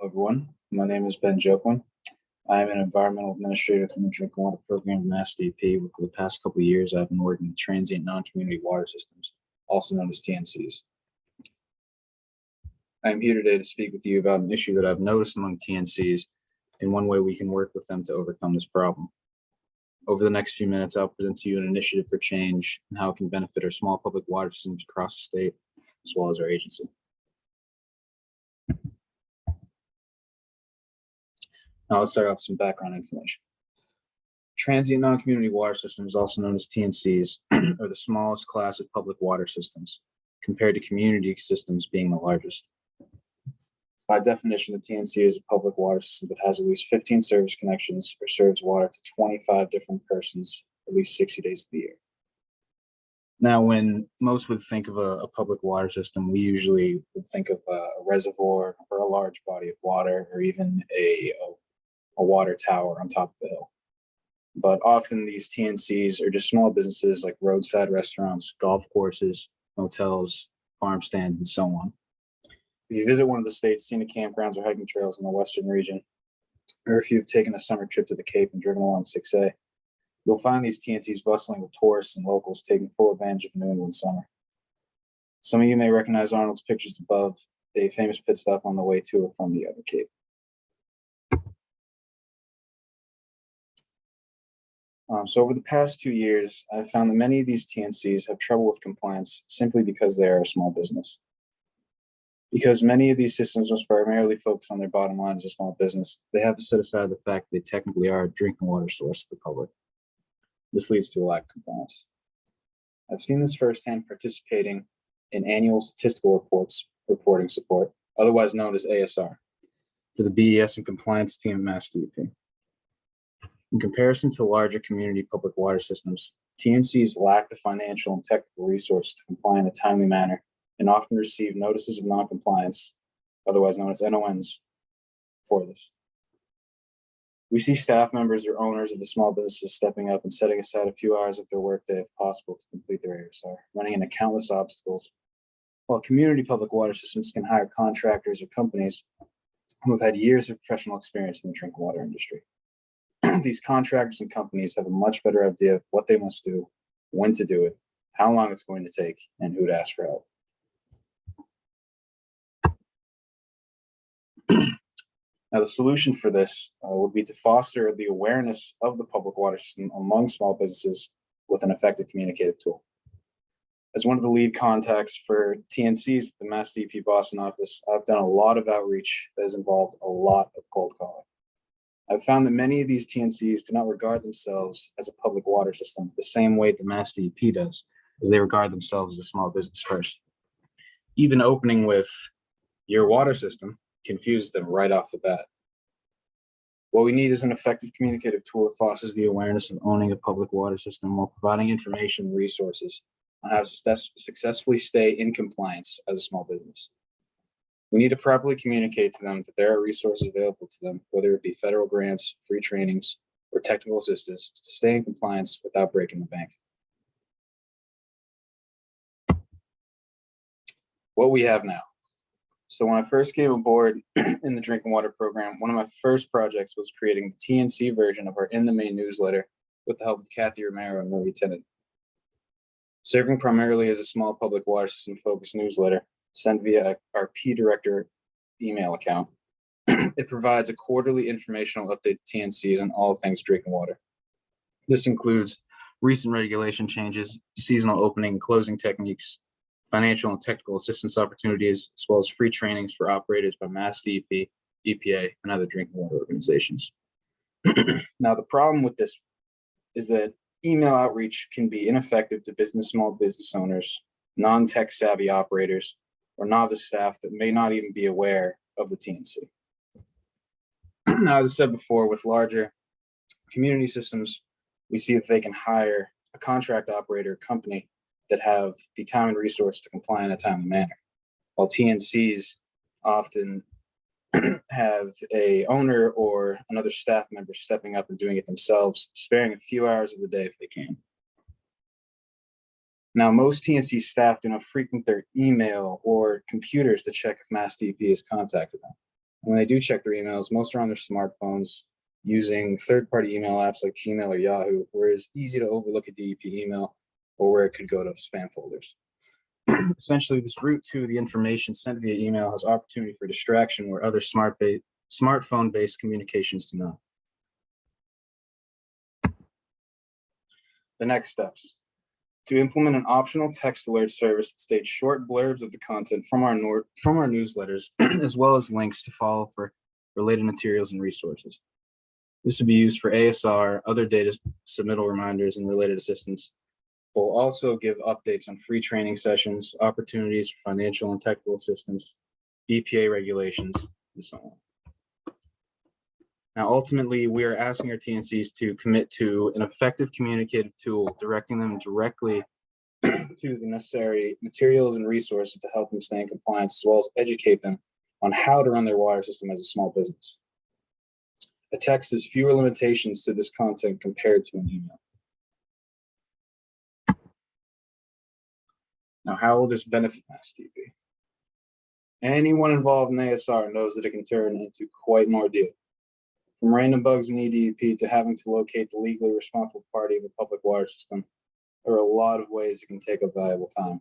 Everyone. My name is Ben Joplin. I am an environmental administrator from the Drinking Water Program of Mass DP. For the past couple of years, I've been working in transient non-community water systems, also known as TNCs. I am here today to speak with you about an issue that I've noticed among TNCs and one way we can work with them to overcome this problem. Over the next few minutes, I'll present to you an initiative for change and how it can benefit our small public water systems across the state, as well as our agency. Now let's start off with some background information. Transient non-community water systems, also known as TNCs, are the smallest class of public water systems, compared to community systems being the largest. By definition, a TNC is a public water system that has at least 15 service connections or serves water to 25 different persons at least 60 days of the year. Now, when most would think of a public water system, we usually would think of a reservoir or a large body of water, or even a water tower on top of the hill. But often these TNCs are just small businesses like roadside restaurants, golf courses, hotels, farm stands, and so on. If you visit one of the state's scenic campgrounds or hiking trails in the western region, or if you've taken a summer trip to the Cape and driven along 6A, you'll find these TNCs bustling with tourists and locals taking full advantage of New England summer. Some of you may recognize Arnold's pictures above, a famous pit stop on the way to or from the other Cape. So over the past 2 years, I've found that many of these TNCs have trouble with compliance simply because they are a small business. Because many of these systems must primarily focus on their bottom line as a small business, they have to set aside the fact that they technically are a drinking water source to the public. This leads to a lack of compliance. I've seen this firsthand participating in annual statistical reporting support, otherwise known as ASR, for the BES and compliance team at Mass DP. In comparison to larger community public water systems, TNCs lack the financial and technical resources to comply in a timely manner and often receive notices of noncompliance, otherwise known as NONs, for this. We see staff members or owners of the small businesses stepping up and setting aside a few hours of their workday if possible to complete their ASR, running into countless obstacles, while community public water systems can hire contractors or companies who have had years of professional experience in the drinking water industry. These contractors and companies have a much better idea of what they must do, when to do it, how long it's going to take, and who to ask for help. Now, the solution for this would be to foster the awareness of the public water system among small businesses with an effective communicative tool. As one of the lead contacts for TNCs at the Mass DP Boston office, I've done a lot of outreach that has involved a lot of cold calling. I've found that many of these TNCs do not regard themselves as a public water system the same way the Mass DP does, as they regard themselves as a small business first. Even opening with your water system confuses them right off the bat. What we need is an effective communicative tool that fosters the awareness of owning a public water system while providing information and resources on how to successfully stay in compliance as a small business. We need to properly communicate to them that there are resources available to them, whether it be federal grants, free trainings, or technical assistance to stay in compliance without breaking the bank. What we have now. So when I first came aboard in the drinking water program, one of my first projects was creating the TNC version of our In the Main newsletter with the help of Kathy Romero and Marie Tennant. Serving primarily as a small public water system focused newsletter sent via our P-Director email account, it provides a quarterly informational update to TNCs on all things drinking water. This includes recent regulation changes, seasonal opening and closing techniques, financial and technical assistance opportunities, as well as free trainings for operators by Mass DEP, EPA, and other drinking water organizations. Now, the problem with this is that email outreach can be ineffective to small business owners, non-tech savvy operators, or novice staff that may not even be aware of the TNC. Now, as I said before, with larger community systems, we see that they can hire a contract operator company that have the time and resource to comply in a timely manner, while TNCs often have a owner or another staff member stepping up and doing it themselves, sparing a few hours of the day if they can. Now, most TNC staff do not frequent their email or computers to check if Mass DP has contacted them. When they do check their emails, most are on their smartphones using third-party email apps like Gmail or Yahoo, where it's easy to overlook a DEP email or where it could go to spam folders. Essentially, this route to the information sent via email has opportunity for distraction where other smartphone-based communications do not. The next steps. To implement an optional text alert service that states short blurbs of the content from our newsletters, as well as links to follow for related materials and resources. This would be used for ASR, other data submittal reminders, and related assistance. We'll also give updates on free training sessions, opportunities for financial and technical assistance, EPA regulations, and so on. Now, ultimately, we are asking our TNCs to commit to an effective communicative tool, directing them directly to the necessary materials and resources to help them stay in compliance, as well as educate them on how to run their water system as a small business. A text has fewer limitations to this content compared to an email. Now, how will this benefit MassDEP? Anyone involved in ASR knows that it can turn into quite an ordeal. From random bugs in EDP to having to locate the legally responsible party of a public water system, there are a lot of ways it can take up valuable time.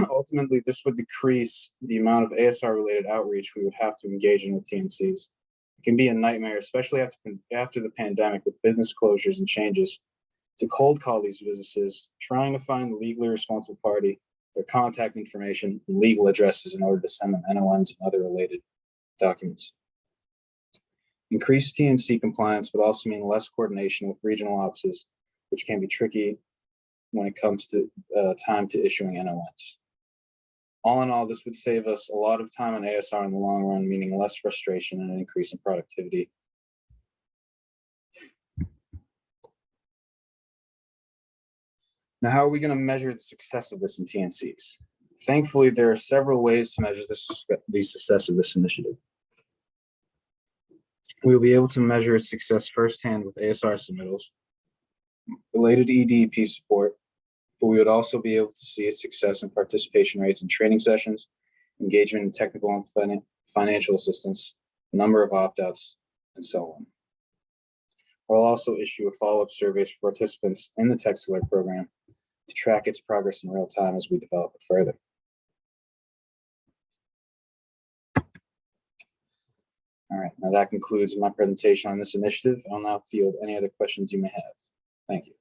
Ultimately, this would decrease the amount of ASR-related outreach we would have to engage in with TNCs. It can be a nightmare, especially after the pandemic with business closures and changes, to cold call these businesses, trying to find the legally responsible party, their contact information, and legal addresses in order to send them NONs and other related documents. Increased TNC compliance would also mean less coordination with regional offices, which can be tricky when it comes to time to issuing NONs. All in all, this would save us a lot of time on ASR in the long run, meaning less frustration and an increase in productivity. Now, how are we going to measure the success of this in TNCs? Thankfully, there are several ways to measure the success of this initiative. We will be able to measure its success firsthand with ASR submittals, related EDP support, but we would also be able to see its success in participation rates in training sessions, engagement in technical and financial assistance, number of opt-outs, and so on. We'll also issue a follow-up survey for participants in the Text Alert program to track its progress in real time as we develop it further. All right, now that concludes my presentation on this initiative. I'll now field any other questions you may have. Thank you.